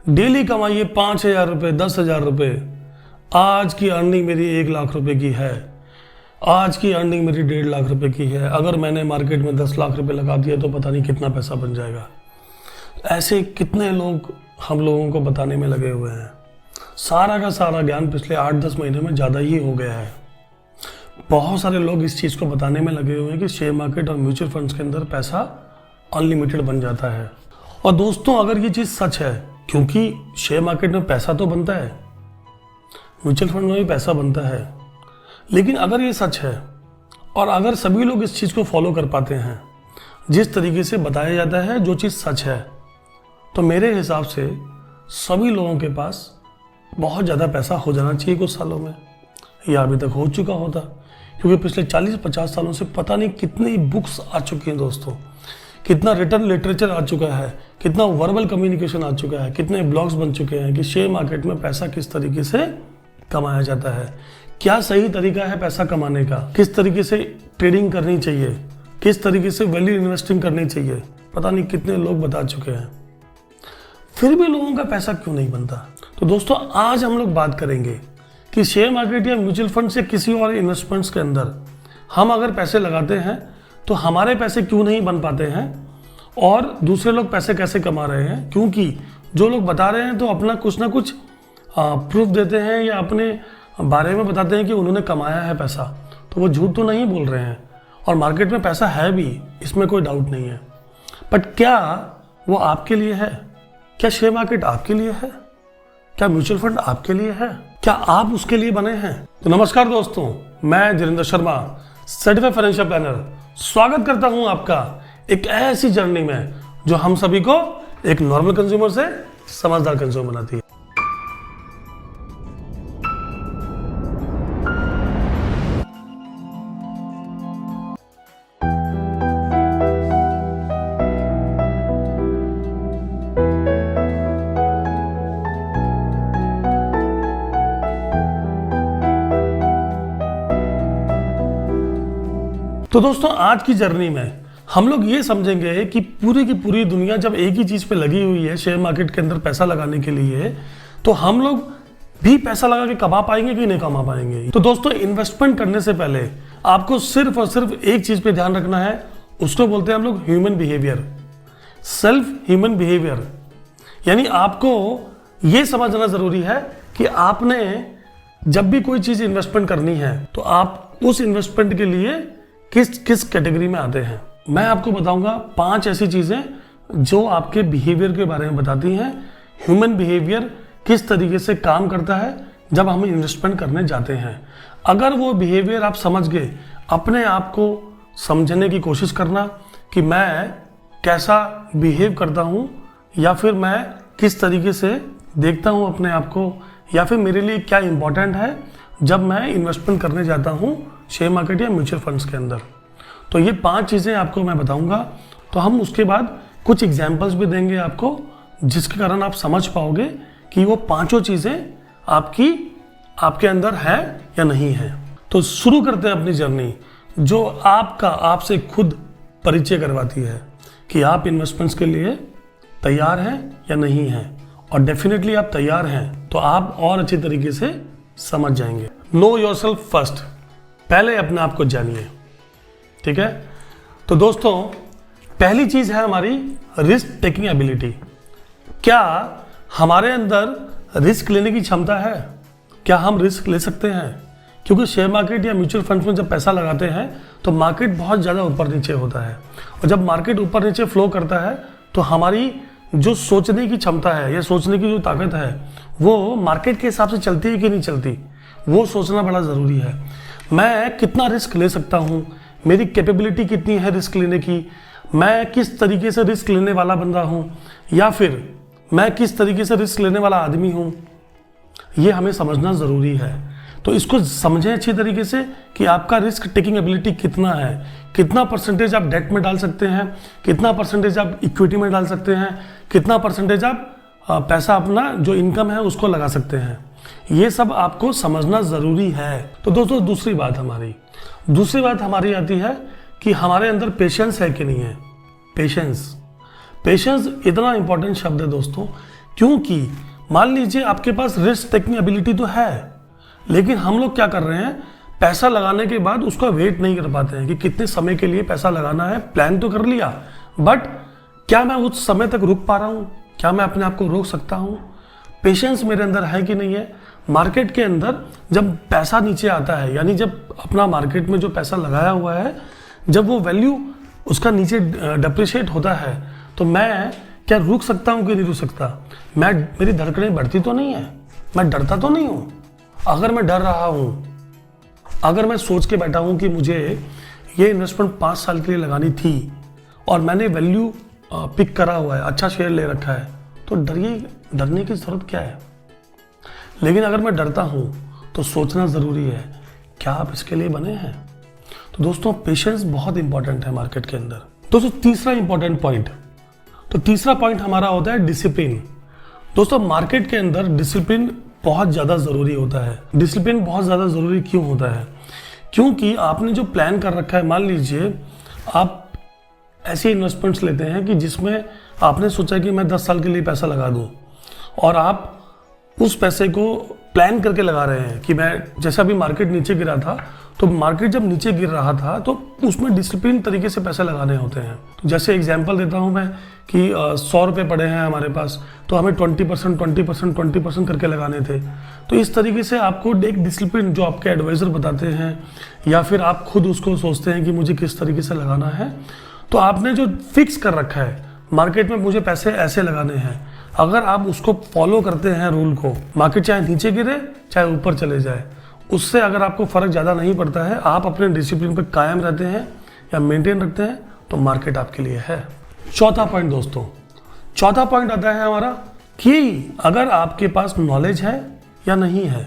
Daily कमाइए 5,000 रुपये, 10,000 रुपये। आज की अर्निंग मेरी 1,00,000 रुपये की है, आज की अर्निंग मेरी 1,50,000 रुपये की है। अगर मैंने मार्केट में 10 लाख रुपये लगा दिया तो पता नहीं कितना पैसा बन जाएगा। ऐसे कितने लोग हम लोगों को बताने में लगे हुए हैं। सारा का सारा ज्ञान पिछले 8-10 महीने में ज़्यादा ही हो गया है। बहुत सारे लोग इस चीज़ को बताने में लगे हुए हैं कि शेयर मार्केट और म्यूचुअल फंड्स के अंदर पैसा अनलिमिटेड बन जाता है। और दोस्तों, अगर ये चीज़ सच है, क्योंकि शेयर मार्केट में पैसा तो बनता है, म्यूचुअल फंड में भी पैसा बनता है, लेकिन अगर ये सच है और अगर सभी लोग इस चीज़ को फॉलो कर पाते हैं जिस तरीके से बताया जाता है, जो चीज़ सच है, तो मेरे हिसाब से सभी लोगों के पास बहुत ज़्यादा पैसा हो जाना चाहिए कुछ सालों में। यह अभी तक हो चुका होता, क्योंकि पिछले 40-50 सालों से पता नहीं कितनी बुक्स आ चुकी हैं दोस्तों, कितना रिटर्न लिटरेचर आ चुका है, कितना वर्बल कम्युनिकेशन आ चुका है, कितने ब्लॉग्स बन चुके हैं कि शेयर मार्केट में पैसा किस तरीके से कमाया जाता है, क्या सही तरीका है पैसा कमाने का, किस तरीके से ट्रेडिंग करनी चाहिए, किस तरीके से वैल्यू इन्वेस्टिंग करनी चाहिए। पता नहीं कितने लोग बता चुके हैं, फिर भी लोगों का पैसा क्यों नहीं बनता। तो दोस्तों, आज हम लोग बात करेंगे कि शेयर मार्केट या म्यूचुअल फंड से किसी और इन्वेस्टमेंट्स के अंदर हम अगर पैसे लगाते हैं तो हमारे पैसे क्यों नहीं बन पाते हैं और दूसरे लोग पैसे कैसे कमा रहे हैं। क्योंकि जो लोग बता रहे हैं तो अपना कुछ ना कुछ प्रूफ देते हैं या अपने बारे में बताते हैं कि उन्होंने कमाया है पैसा, तो वो झूठ तो नहीं बोल रहे हैं और मार्केट में पैसा है भी, इसमें कोई डाउट नहीं है। बट क्या वो आपके लिए है? क्या शेयर मार्केट आपके लिए है? क्या म्यूचुअल फंड आपके लिए है? क्या आप उसके लिए बने हैं? तो नमस्कार दोस्तों, मैं Jitendra Sharma, certified financial planner, स्वागत करता हूं आपका एक ऐसी जर्नी में जो हम सभी को एक नॉर्मल कंज्यूमर से समझदार कंज्यूमर बनाती है। तो दोस्तों, आज की जर्नी में हम लोग ये समझेंगे कि पूरी की पूरी दुनिया जब एक ही चीज़ पे लगी हुई है, शेयर मार्केट के अंदर पैसा लगाने के लिए, तो हम लोग भी पैसा लगा के कमा पाएंगे कि नहीं कमा पाएंगे। तो दोस्तों, इन्वेस्टमेंट करने से पहले आपको सिर्फ और सिर्फ एक चीज़ पे ध्यान रखना है, उसको बोलते हैं हम लोग human behaviour, self human behaviour. यानी आपको ये समझना ज़रूरी है कि आपने जब भी कोई चीज़ इन्वेस्टमेंट करनी है तो आप उस इन्वेस्टमेंट के लिए किस किस कैटेगरी में आते हैं। मैं आपको बताऊंगा 5 ऐसी चीजें जो आपके बिहेवियर के बारे में बताती हैं, ह्यूमन बिहेवियर किस तरीके से काम करता है जब हम इन्वेस्टमेंट करने जाते हैं। अगर वो बिहेवियर आप समझ गए, अपने आप को समझने की कोशिश करना कि मैं कैसा बिहेव करता हूँ या फिर मैं किस तरीके से देखता हूँ अपने आप को, या फिर मेरे लिए क्या इंपॉर्टेंट है जब मैं इन्वेस्टमेंट करने जाता हूँ शेयर मार्केट या म्यूचुअल फंड्स के अंदर। तो ये 5 चीज़ें आपको मैं बताऊंगा। तो हम उसके बाद कुछ एग्जांपल्स भी देंगे आपको, जिसके कारण आप समझ पाओगे कि वो 5 चीज़ें आपके अंदर है या नहीं है। तो शुरू करते हैं अपनी जर्नी, जो आपसे खुद परिचय करवाती है कि आप इन्वेस्टमेंट्स के लिए तैयार हैं या नहीं हैं। और डेफिनेटली आप तैयार हैं तो आप और अच्छी तरीके से समझ जाएंगे। नो योरसेल्फ फर्स्ट, पहले अपने आप को जानिए, ठीक है। तो दोस्तों, पहली चीज है हमारी रिस्क टेकिंग एबिलिटी। क्या हमारे अंदर रिस्क लेने की क्षमता है? क्या हम रिस्क ले सकते हैं? क्योंकि शेयर मार्केट या म्यूचुअल फंड्स में जब पैसा लगाते हैं तो मार्केट बहुत ज़्यादा ऊपर नीचे होता है, और जब मार्केट ऊपर नीचे फ्लो करता है तो हमारी जो सोचने की क्षमता है या सोचने की जो ताकत है वो मार्केट के हिसाब से चलती है कि नहीं चलती, वो सोचना बड़ा ज़रूरी है। मैं कितना रिस्क ले सकता हूँ, मेरी कैपेबिलिटी कितनी है रिस्क लेने की, मैं किस तरीके से रिस्क लेने वाला बंदा हूँ, या फिर मैं किस तरीके से रिस्क लेने वाला आदमी हूँ, ये हमें समझना ज़रूरी है। तो इसको समझें अच्छी तरीके से कि आपका रिस्क टेकिंग एबिलिटी कितना है, कितना परसेंटेज आप डेट में डाल सकते हैं, कितना परसेंटेज आप इक्विटी में डाल सकते हैं, कितना परसेंटेज आप पैसा अपना जो इनकम है उसको लगा सकते हैं। ये सब आपको समझना ज़रूरी है। तो दोस्तों, दूसरी बात हमारी आती है कि हमारे अंदर पेशेंस है कि नहीं है। पेशेंस इतना इंपॉर्टेंट शब्द है दोस्तों क्योंकि मान लीजिए आपके पास रिस्क टेकिंग एबिलिटी तो है, लेकिन हम लोग क्या कर रहे हैं, पैसा लगाने के बाद उसका वेट नहीं कर पाते हैं कि कितने समय के लिए पैसा लगाना है। प्लान तो कर लिया, बट क्या मैं उस समय तक रुक पा रहा हूँ? क्या मैं अपने आप को रोक सकता हूँ? पेशेंस मेरे अंदर है कि नहीं है? मार्केट के अंदर जब पैसा नीचे आता है, यानी जब अपना मार्केट में जो पैसा लगाया हुआ है, जब वो वैल्यू उसका नीचे डिप्रिशिएट होता है, तो मैं क्या रुक सकता हूँ कि नहीं रुक सकता? मेरी धड़कनें बढ़ती तो नहीं है, मैं डरता तो नहीं हूँ। अगर मैं डर रहा हूँ, अगर मैं सोच के बैठा हूँ कि मुझे ये इन्वेस्टमेंट 5 साल के लिए लगानी थी और मैंने वैल्यू पिक करा हुआ है, अच्छा शेयर ले रखा है, तो डरने की जरूरत क्या है? लेकिन अगर मैं डरता हूँ तो सोचना ज़रूरी है, क्या आप इसके लिए बने हैं? तो दोस्तों, पेशेंस बहुत इंपॉर्टेंट है मार्केट के अंदर। दोस्तों, तीसरा इंपॉर्टेंट पॉइंट, तो तीसरा पॉइंट हमारा होता है डिसिप्लिन। दोस्तों, मार्केट के अंदर डिसिप्लिन बहुत ज़्यादा ज़रूरी होता है। डिसिप्लिन बहुत ज़्यादा ज़रूरी क्यों होता है? क्योंकि आपने जो प्लान कर रखा है, मान लीजिए आप ऐसे इन्वेस्टमेंट्स लेते हैं कि जिसमें आपने सोचा कि मैं 10 साल के लिए पैसा लगा दूं, और आप उस पैसे को प्लान करके लगा रहे हैं कि मैं, जैसे अभी मार्केट नीचे गिरा था, तो मार्केट जब नीचे गिर रहा था तो उसमें डिसिप्लिन तरीके से पैसे लगाने होते हैं। तो जैसे एग्जांपल देता हूं मैं कि 100 रुपये पड़े हैं हमारे पास, तो हमें 20% करके लगाने थे। तो इस तरीके से आपको एक डिसिप्लिन जो आपके एडवाइज़र बताते हैं, या फिर आप खुद उसको सोचते हैं कि मुझे किस तरीके से लगाना है, तो आपने जो फिक्स कर रखा है मार्केट में, मुझे पैसे ऐसे लगाने हैं, अगर आप उसको फॉलो करते हैं रूल को, मार्केट चाहे नीचे गिरे चाहे ऊपर चले जाए, उससे अगर आपको फर्क ज़्यादा नहीं पड़ता है, आप अपने डिसिप्लिन पर कायम रहते हैं या मेंटेन रखते हैं, तो मार्केट आपके लिए है। चौथा पॉइंट दोस्तों, चौथा पॉइंट आता है हमारा कि अगर आपके पास नॉलेज है या नहीं है,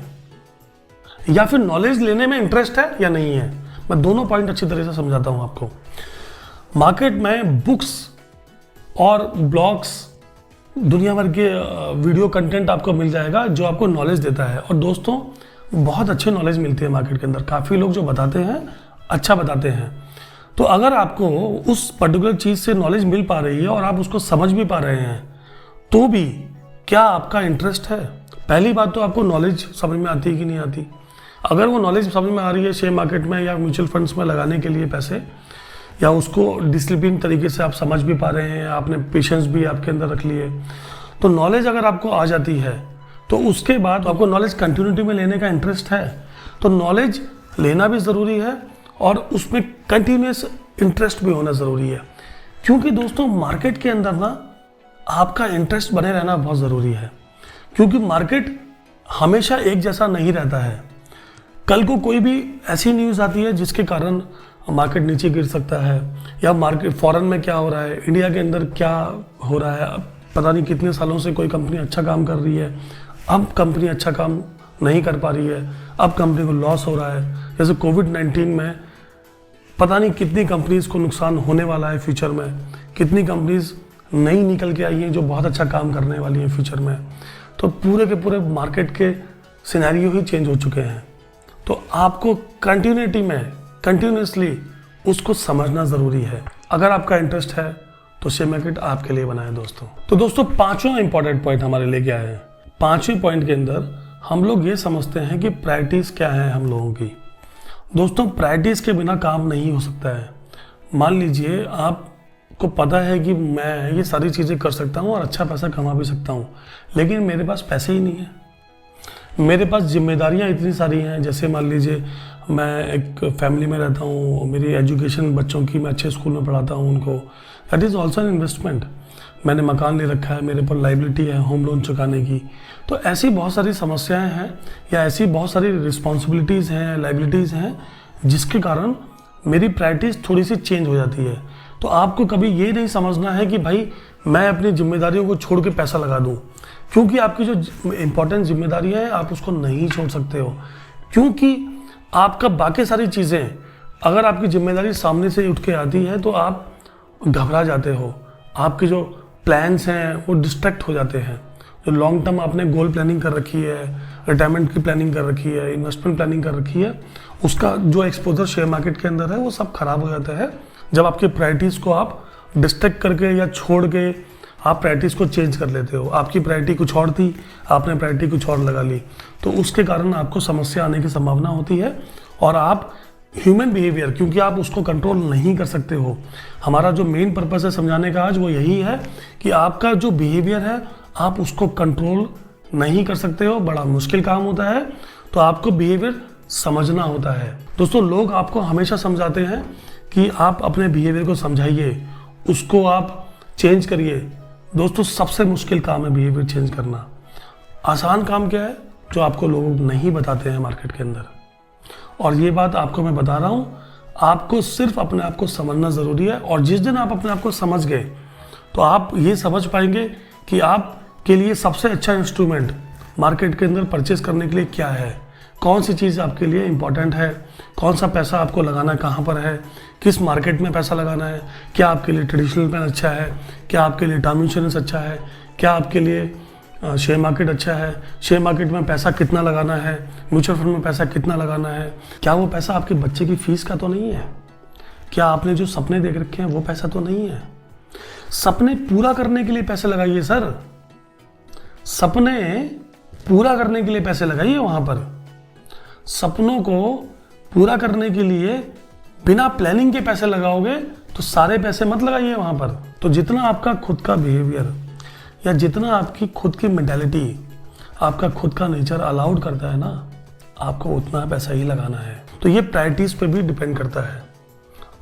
या फिर नॉलेज लेने में इंटरेस्ट है या नहीं है। मैं दोनों पॉइंट अच्छी तरह से समझाता हूं आपको। मार्केट में बुक्स और ब्लॉग्स, दुनिया भर के वीडियो कंटेंट आपको मिल जाएगा जो आपको नॉलेज देता है, और दोस्तों बहुत अच्छी नॉलेज मिलती है मार्केट के अंदर। काफ़ी लोग जो बताते हैं अच्छा बताते हैं। तो अगर आपको उस पर्टिकुलर चीज़ से नॉलेज मिल पा रही है और आप उसको समझ भी पा रहे हैं, तो भी क्या आपका इंटरेस्ट है? पहली बात तो आपको नॉलेज समझ में आती है कि नहीं आती। अगर वो नॉलेज समझ में आ रही है शेयर मार्केट में या म्यूचुअल फंड्स में लगाने के लिए पैसे, या उसको डिसिप्लिन तरीके से आप समझ भी पा रहे हैं, आपने पेशेंस भी आपके अंदर रख लिए, तो नॉलेज अगर आपको आ जाती है, तो उसके बाद आपको नॉलेज कंटिन्यूटी में लेने का इंटरेस्ट है। तो नॉलेज लेना भी ज़रूरी है और उसमें कंटिन्यूस इंटरेस्ट भी होना ज़रूरी है। क्योंकि दोस्तों, मार्केट के अंदर ना आपका इंटरेस्ट बने रहना बहुत ज़रूरी है, क्योंकि मार्केट हमेशा एक जैसा नहीं रहता है। कल को कोई भी ऐसी न्यूज़ आती है जिसके कारण मार्केट नीचे गिर सकता है, या मार्केट फॉरेन में क्या हो रहा है, इंडिया के अंदर क्या हो रहा है, पता नहीं कितने सालों से कोई कंपनी अच्छा काम कर रही है, अब कंपनी अच्छा काम नहीं कर पा रही है, अब कंपनी को लॉस हो रहा है। जैसे कोविड-19 में पता नहीं कितनी कंपनीज को नुकसान होने वाला है फ्यूचर में, कितनी कंपनीज नई निकल के आई हैं जो बहुत अच्छा काम करने वाली हैं फ्यूचर में। तो पूरे के पूरे मार्केट के सिनेरियो ही चेंज हो चुके हैं। तो आपको कंटिन्यूसली उसको समझना ज़रूरी है। अगर आपका इंटरेस्ट है तो शेयर मार्केट आपके लिए बना है दोस्तों। तो दोस्तों, पांचवा इंपॉर्टेंट पॉइंट हमारे लिए क्या है? पांचवें पॉइंट के अंदर हम लोग ये समझते हैं कि प्रायोरिटीज़ क्या है हम लोगों की। दोस्तों, प्रायोरिटीज़ के बिना काम नहीं हो सकता है। मान लीजिए आपको पता है कि मैं ये सारी चीज़ें कर सकता हूँ और अच्छा पैसा कमा भी सकता हूँ, लेकिन मेरे पास पैसे ही नहीं है, मेरे पास जिम्मेदारियाँ इतनी सारी हैं। जैसे मान लीजिए मैं एक फैमिली में रहता हूँ, मेरी एजुकेशन बच्चों की, मैं अच्छे स्कूल में पढ़ाता हूँ उनको, that is also an investment. मैंने मकान ले रखा है, मेरे पर लाइबिलिटी है होम लोन चुकाने की। तो ऐसी बहुत सारी समस्याएं हैं या ऐसी बहुत सारी रिस्पॉन्सिबिलिटीज़ हैं, लाइबिलिटीज़ हैं, जिसके कारण मेरी प्रायोरिटीज़ थोड़ी सी चेंज हो जाती है। तो आपको कभी ये नहीं समझना है कि भाई मैं अपनी जिम्मेदारियों को छोड़ के पैसा लगा दूँ, क्योंकि आपकी जो इम्पोर्टेंट जिम्मेदारियाँ हैं आप उसको नहीं छोड़ सकते हो। क्योंकि आपका बाकी सारी चीज़ें, अगर आपकी जिम्मेदारी सामने से उठ के आती है तो आप घबरा जाते हो, आपके जो प्लान्स हैं वो डिस्ट्रैक्ट हो जाते हैं। जो लॉन्ग टर्म आपने गोल प्लानिंग कर रखी है, रिटायरमेंट की प्लानिंग कर रखी है, इन्वेस्टमेंट प्लानिंग कर रखी है, उसका जो एक्सपोजर शेयर मार्केट के अंदर है वो सब खराब हो जाता है जब आपकी प्रायोरिटीज़ को आप डिस्ट्रैक्ट करके या छोड़ के आप प्रायोरिटीज़ को चेंज कर लेते हो। आपकी प्रायोरिटी कुछ और थी, आपने प्रायोरिटी कुछ और लगा ली, तो उसके कारण आपको समस्या आने की संभावना होती है। और आप ह्यूमन बिहेवियर, क्योंकि आप उसको कंट्रोल नहीं कर सकते हो, हमारा जो मेन पर्पस है समझाने का आज वो यही है कि आपका जो बिहेवियर है आप उसको कंट्रोल नहीं कर सकते हो, बड़ा मुश्किल काम होता है। तो आपको बिहेवियर समझना होता है। दोस्तों, लोग आपको हमेशा समझाते हैं कि आप अपने बिहेवियर को समझाइए, उसको आप चेंज करिए। दोस्तों, सबसे मुश्किल काम है बिहेवियर चेंज करना। आसान काम क्या है जो आपको लोग नहीं बताते हैं मार्केट के अंदर, और ये बात आपको मैं बता रहा हूँ। आपको सिर्फ अपने आप को समझना ज़रूरी है, और जिस दिन आप अपने आप को समझ गए तो आप ये समझ पाएंगे कि आपके लिए सबसे अच्छा इंस्ट्रूमेंट मार्केट के अंदर परचेस करने के लिए क्या है, कौन सी चीज़ आपके लिए इम्पॉर्टेंट है, कौन सा पैसा आपको लगाना है, कहाँ पर है, किस मार्केट में पैसा लगाना है, क्या आपके लिए ट्रेडिशनल पेन अच्छा है, क्या आपके लिए टर्म इंश्योरेंस अच्छा है, क्या आपके लिए शेयर मार्केट अच्छा है, शेयर मार्केट में पैसा कितना लगाना है, म्यूचुअल फंड में पैसा कितना लगाना है, क्या वो पैसा आपके बच्चे की फीस का तो नहीं है, क्या आपने जो सपने देख रखे हैं वो पैसा तो नहीं है। सपने पूरा करने के लिए पैसे लगाइए सर, सपने पूरा करने के लिए पैसे लगाइए। वहां पर सपनों को पूरा करने के लिए बिना प्लानिंग के पैसे लगाओगे तो सारे पैसे मत लगाइए वहां पर। तो जितना आपका खुद का बिहेवियर या जितना आपकी खुद की मेंटालिटी, आपका खुद का नेचर अलाउड करता है ना, आपको उतना पैसा ही लगाना है। तो ये प्रायोरिटीज पे भी डिपेंड करता है।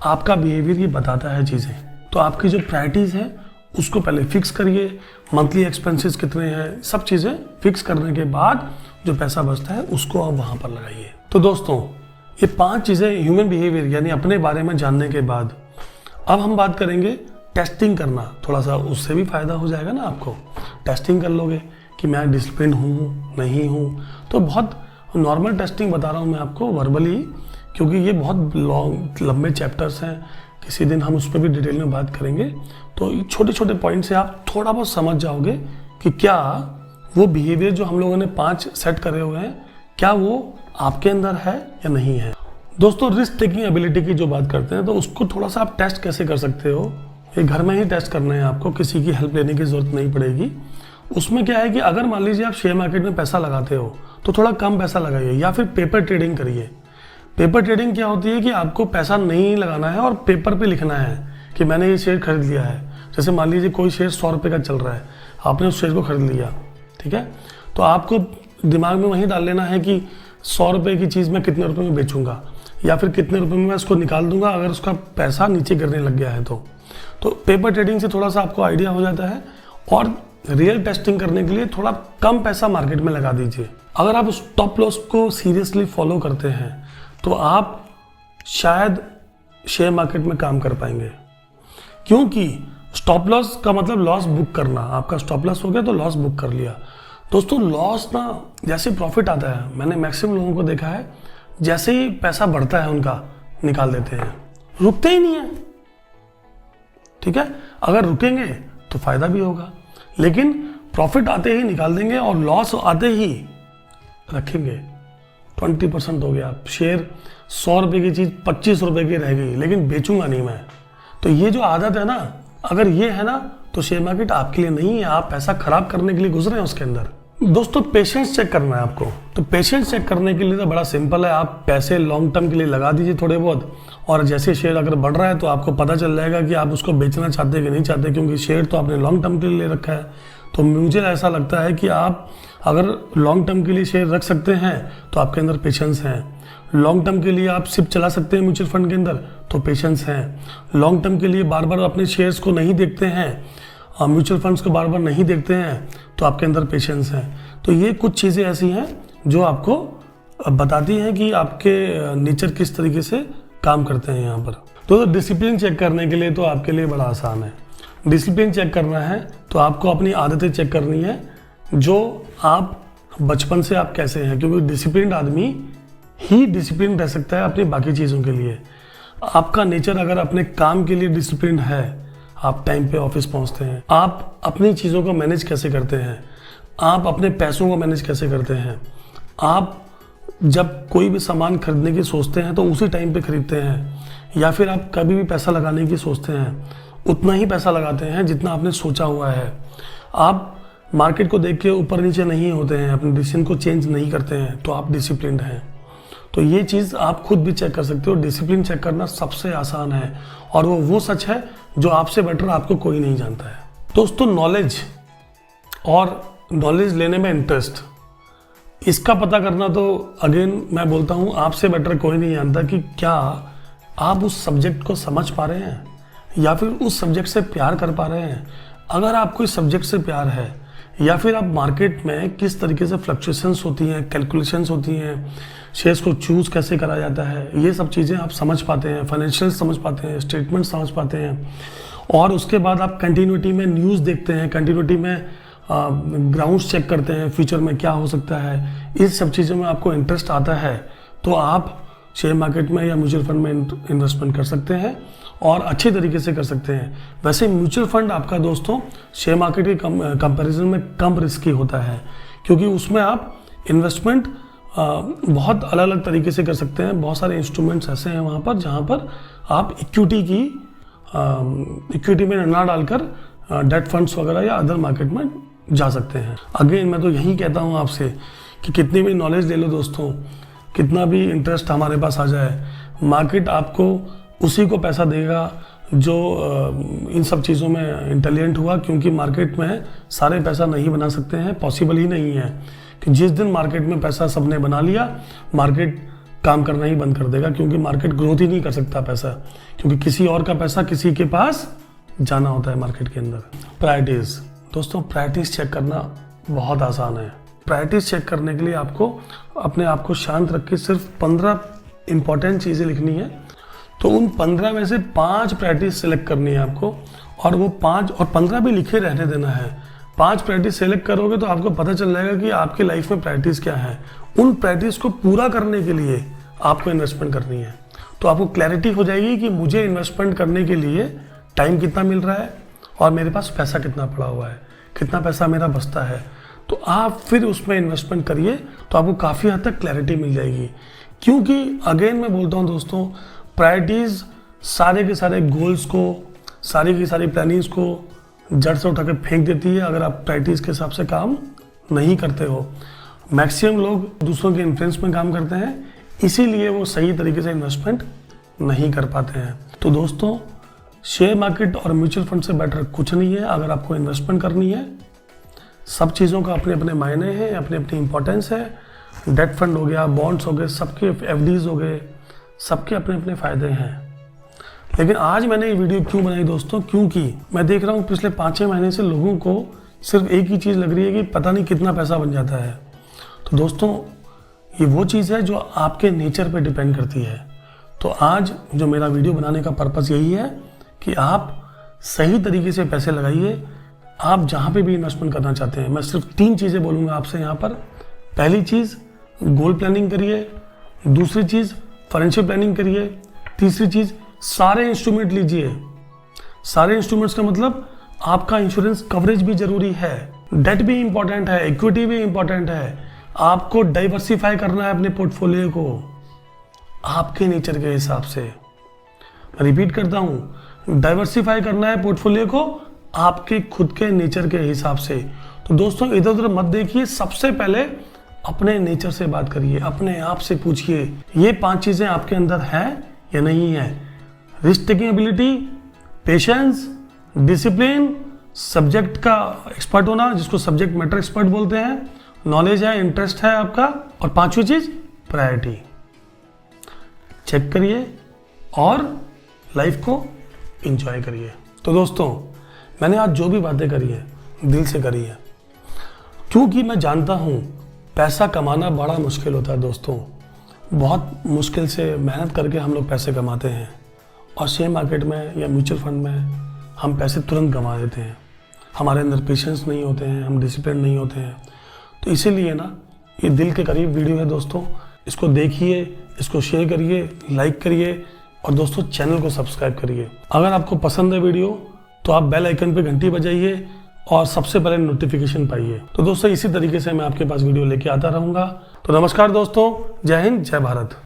आपका बिहेवियर ये बताता है चीज़ें। तो आपकी जो प्रायोरिटीज है उसको पहले फिक्स करिए, मंथली एक्सपेंसेस कितने हैं, सब चीज़ें फिक्स करने के बाद जो पैसा बचता है उसको आप वहाँ पर लगाइए। तो दोस्तों, ये 5 चीज़ें ह्यूमन बिहेवियर यानी अपने बारे में जानने के बाद अब हम बात करेंगे टेस्टिंग करना। थोड़ा सा उससे भी फ़ायदा हो जाएगा ना आपको। टेस्टिंग कर लोगे कि मैं डिसिप्लिन हूँ नहीं हूँ, तो बहुत नॉर्मल टेस्टिंग बता रहा हूँ मैं आपको वर्बली, क्योंकि ये बहुत लंबे चैप्टर्स हैं, किसी दिन हम उस पर भी डिटेल में बात करेंगे। तो छोटे छोटे पॉइंट से आप थोड़ा बहुत समझ जाओगे कि क्या वो बिहेवियर जो हम लोगों ने 5 सेट करे हुए हैं क्या वो आपके अंदर है या नहीं है। दोस्तों, रिस्क टेकिंग एबिलिटी की जो बात करते हैं तो उसको थोड़ा सा आप टेस्ट कैसे कर सकते हो, ये घर में ही टेस्ट करना है आपको, किसी की हेल्प लेने की जरूरत नहीं पड़ेगी। उसमें क्या है कि अगर मान लीजिए आप शेयर मार्केट में पैसा लगाते हो तो थोड़ा कम पैसा लगाइए या फिर पेपर ट्रेडिंग करिए। पेपर ट्रेडिंग क्या होती है कि आपको पैसा नहीं लगाना है और पेपर पे लिखना है कि मैंने ये शेयर खरीद लिया है। जैसे मान लीजिए कोई शेयर 100 रुपये का चल रहा है, आपने उस शेयर को खरीद लिया, ठीक है, तो आपको दिमाग में वहीं डाल लेना है कि 100 रुपये की चीज़ मैं कितने रुपए में बेचूंगा या फिर कितने रुपए में मैं उसको निकाल दूंगा अगर उसका पैसा नीचे गिरने लग गया है। तो पेपर ट्रेडिंग से थोड़ा सा आपको आइडिया हो जाता है। और रियल टेस्टिंग करने के लिए थोड़ा कम पैसा मार्केट में लगा दीजिए। अगर आप स्टॉप लॉस को सीरियसली फॉलो करते हैं तो आप शायद शेयर मार्केट में काम कर पाएंगे, क्योंकि स्टॉप लॉस का मतलब लॉस बुक करना। आपका स्टॉप लॉस हो गया तो लॉस बुक कर लिया। दोस्तों, लॉस ना जैसे प्रॉफिट आता है, मैंने मैक्सिमम लोगों को देखा है जैसे ही पैसा बढ़ता है उनका निकाल देते हैं, रुकते ही नहीं है। ठीक है, अगर रुकेंगे तो फायदा भी होगा, लेकिन प्रॉफिट आते ही निकाल देंगे और लॉस आते ही रखेंगे। 20% हो गया, शेयर 100 रुपये की चीज़ 25 रुपये की रह गई, लेकिन बेचूंगा नहीं मैं। तो ये जो आदत है ना, अगर ये है ना तो शेयर मार्केट आपके लिए नहीं है, आप पैसा खराब करने के लिए गुजरे हैं उसके अंदर। दोस्तों, पेशेंस चेक करना है आपको। तो पेशेंस चेक करने के लिए तो बड़ा सिंपल है, आप पैसे लॉन्ग टर्म के लिए लगा दीजिए थोड़े बहुत, और जैसे शेयर अगर बढ़ रहा है तो आपको पता चल जाएगा कि आप उसको बेचना चाहते हैं कि नहीं चाहते, क्योंकि शेयर तो आपने लॉन्ग टर्म के लिए ले रखा है। तो मुझे ऐसा लगता है कि आप अगर लॉन्ग टर्म के लिए शेयर रख सकते हैं तो आपके अंदर पेशेंस है। लॉन्ग टर्म के लिए आप सिर्फ चला सकते हैं म्यूचुअल फंड के अंदर तो पेशेंस है। लॉन्ग टर्म के लिए बार बार अपने शेयर्स को नहीं देखते हैं, म्यूचुअल फंड्स को बार बार नहीं देखते हैं, तो आपके अंदर पेशेंस है। तो ये कुछ चीज़ें ऐसी हैं जो आपको बताती हैं कि आपके नेचर किस तरीके से काम करते हैं यहाँ पर। तो डिसिप्लिन चेक करने के लिए तो आपके लिए बड़ा आसान है। डिसिप्लिन चेक करना है तो आपको अपनी आदतें चेक करनी है, जो आप बचपन से आप कैसे हैं, क्योंकि डिसिप्लिन आदमी ही डिसिप्लिन रह सकता है अपनी बाकी चीज़ों के लिए। आपका नेचर अगर अपने काम के लिए डिसिप्लिन है, आप टाइम पे ऑफिस पहुंचते हैं, आप अपनी चीज़ों को मैनेज कैसे करते हैं, आप अपने पैसों को मैनेज कैसे करते हैं, आप जब कोई भी सामान खरीदने की सोचते हैं तो उसी टाइम पे खरीदते हैं, या फिर आप कभी भी पैसा लगाने की सोचते हैं उतना ही पैसा लगाते हैं जितना आपने सोचा हुआ है। आप मार्केट को देख के ऊपर नीचे नहीं होते हैं, अपने डिसीजन को चेंज नहीं करते हैं, तो आप डिसिप्लिन्ड हैं। तो ये चीज़ आप खुद भी चेक कर सकते हो। डिसिप्लिन चेक करना सबसे आसान है और वो सच है जो आपसे बेटर आपको कोई नहीं जानता है। दोस्तों, नॉलेज और नॉलेज लेने में इंटरेस्ट, इसका पता करना तो अगेन मैं बोलता हूँ आपसे बेटर कोई नहीं जानता कि क्या आप उस सब्जेक्ट को समझ पा रहे हैं या फिर उस सब्जेक्ट से प्यार कर पा रहे हैं। अगर आपको इस सब्जेक्ट से प्यार है या फिर आप मार्केट में किस तरीके से फ्लक्चुएशंस होती हैं, कैलकुलेशंस होती हैं, शेयर्स को चूज़ कैसे करा जाता है, ये सब चीज़ें आप समझ पाते हैं, फाइनेंशियल समझ पाते हैं, स्टेटमेंट समझ पाते हैं, और उसके बाद आप कंटिन्यूटी में न्यूज़ देखते हैं, कंटिन्यूटी में ग्राउंड्स चेक करते हैं, फ्यूचर में क्या हो सकता है, इस सब चीज़ों में आपको इंटरेस्ट आता है तो आप शेयर मार्केट में या म्यूचुअल फंड में इन्वेस्टमेंट कर सकते हैं और अच्छे तरीके से कर सकते हैं। वैसे म्यूचुअल फंड आपका दोस्तों शेयर मार्केट के कंपैरिजन में कम रिस्की होता है, क्योंकि उसमें आप इन्वेस्टमेंट बहुत अलग अलग तरीके से कर सकते हैं। बहुत सारे इंस्ट्रूमेंट्स ऐसे हैं वहाँ पर जहाँ पर आप इक्विटी में ना डालकर डेट फंड्स वगैरह या अदर मार्केट में जा सकते हैं। अगेन मैं तो यही कहता हूँ आपसे कि कितनी भी नॉलेज ले लो दोस्तों, कितना भी इंटरेस्ट हमारे पास आ जाए, मार्केट आपको उसी को पैसा देगा जो इन सब चीज़ों में इंटेलिजेंट हुआ, क्योंकि मार्केट में सारे पैसा नहीं बना सकते हैं, पॉसिबल ही नहीं है कि जिस दिन मार्केट में पैसा सबने बना लिया मार्केट काम करना ही बंद कर देगा, क्योंकि मार्केट ग्रोथ ही नहीं कर सकता पैसा, क्योंकि किसी और का पैसा किसी के पास जाना होता है मार्केट के अंदर। प्रायोरिटीज़ दोस्तों, प्रायोरिटीज़ चेक करना बहुत आसान है। प्रायोरिटीज़ चेक करने के लिए आपको अपने आप को शांत रख के सिर्फ 15 इंपॉर्टेंट चीज़ें लिखनी है। तो उन 15 में से 5 प्रायोरिटीज सेलेक्ट करनी है आपको, और वो 5 और 15 भी लिखे रहने देना है। 5 प्रायोरिटीज सेलेक्ट करोगे तो आपको पता चल जाएगा कि आपकी लाइफ में प्रायोरिटीज क्या है। उन प्रायोरिटीज को पूरा करने के लिए आपको इन्वेस्टमेंट करनी है। तो आपको क्लैरिटी हो जाएगी कि मुझे इन्वेस्टमेंट करने के लिए टाइम कितना मिल रहा है और मेरे पास पैसा कितना पड़ा हुआ है, कितना पैसा मेरा बचता है। तो आप फिर उसमें इन्वेस्टमेंट करिए तो आपको काफ़ी हद तक क्लैरिटी मिल जाएगी। क्योंकि अगेन मैं बोलता हूँ दोस्तों, प्रायोरिटीज़ सारे के सारे गोल्स को, सारी की सारी प्लानिंग्स को जड़ से उठा के फेंक देती है अगर आप प्रायोरिटीज़ के हिसाब से काम नहीं करते हो। मैक्सिमम लोग दूसरों के इन्फ्लुएंस में काम करते हैं, इसीलिए वो सही तरीके से इन्वेस्टमेंट नहीं कर पाते हैं। तो दोस्तों, शेयर मार्केट और म्यूचुअल फंड से बेटर कुछ नहीं है अगर आपको इन्वेस्टमेंट करनी है। सब चीज़ों का अपने अपने मायने हैं, अपनी अपनी इंपॉर्टेंस है। डेट फंड हो गया, बॉन्ड्स हो गए, सबके एफडीज हो गए, सबके अपने अपने फ़ायदे हैं। लेकिन आज मैंने ये वीडियो क्यों बनाई दोस्तों, क्योंकि मैं देख रहा हूँ पिछले 5-6 महीने से लोगों को सिर्फ एक ही चीज़ लग रही है कि पता नहीं कितना पैसा बन जाता है। तो दोस्तों, ये वो चीज़ है जो आपके नेचर पे डिपेंड करती है। तो आज जो मेरा वीडियो बनाने का पर्पज़ यही है कि आप सही तरीके से पैसे लगाइए। आप जहाँ पे भी इन्वेस्टमेंट करना चाहते हैं, मैं सिर्फ 3 चीज़ें बोलूँगा आपसे यहाँ पर। पहली चीज़, गोल प्लानिंग करिए। दूसरी चीज़, फाइनेंशियल प्लानिंग करिए। तीसरी चीज़, सारे इंस्ट्रूमेंट लीजिए। सारे इंस्ट्रूमेंट्स का मतलब आपका इंश्योरेंस कवरेज भी जरूरी है, डेट भी इंपॉर्टेंट है, इक्विटी भी इंपॉर्टेंट है। आपको डाइवर्सिफाई करना है अपने पोर्टफोलियो को आपके नेचर के हिसाब से। मैं रिपीट करता हूँ, डाइवर्सिफाई करना है पोर्टफोलियो को आपके खुद के नेचर के हिसाब से। तो दोस्तों, इधर उधर मत देखिए, सबसे पहले अपने नेचर से बात करिए, अपने आप से पूछिए ये 5 चीज़ें आपके अंदर है या नहीं है। Risk taking ability, patience, discipline, subject का एक्सपर्ट होना जिसको सब्जेक्ट मैटर एक्सपर्ट बोलते हैं, नॉलेज है, इंटरेस्ट है आपका, और 5वीं चीज़ प्रायोरिटी। चेक करिए और लाइफ को एंजॉय करिए। तो दोस्तों, मैंने आज जो भी बातें करी है दिल से करी है, क्योंकि मैं जानता हूँ पैसा कमाना बड़ा मुश्किल होता है दोस्तों। बहुत मुश्किल से मेहनत करके हम लोग पैसे कमाते हैं, और शेयर मार्केट में या म्यूचुअल फंड में हम पैसे तुरंत कमा देते हैं। हमारे अंदर पेशेंस नहीं होते हैं, हम डिसिप्लिन नहीं होते हैं। तो इसीलिए ना, ये दिल के करीब वीडियो है दोस्तों, इसको देखिए, इसको शेयर करिए, लाइक करिए, और दोस्तों चैनल को सब्सक्राइब करिए। अगर आपको पसंद है वीडियो तो आप बेल आइकन पे घंटी बजाइए और सबसे पहले नोटिफिकेशन पाइए। तो दोस्तों, इसी तरीके से मैं आपके पास वीडियो लेके आता रहूँगा। तो नमस्कार दोस्तों, जय हिंद, जय भारत।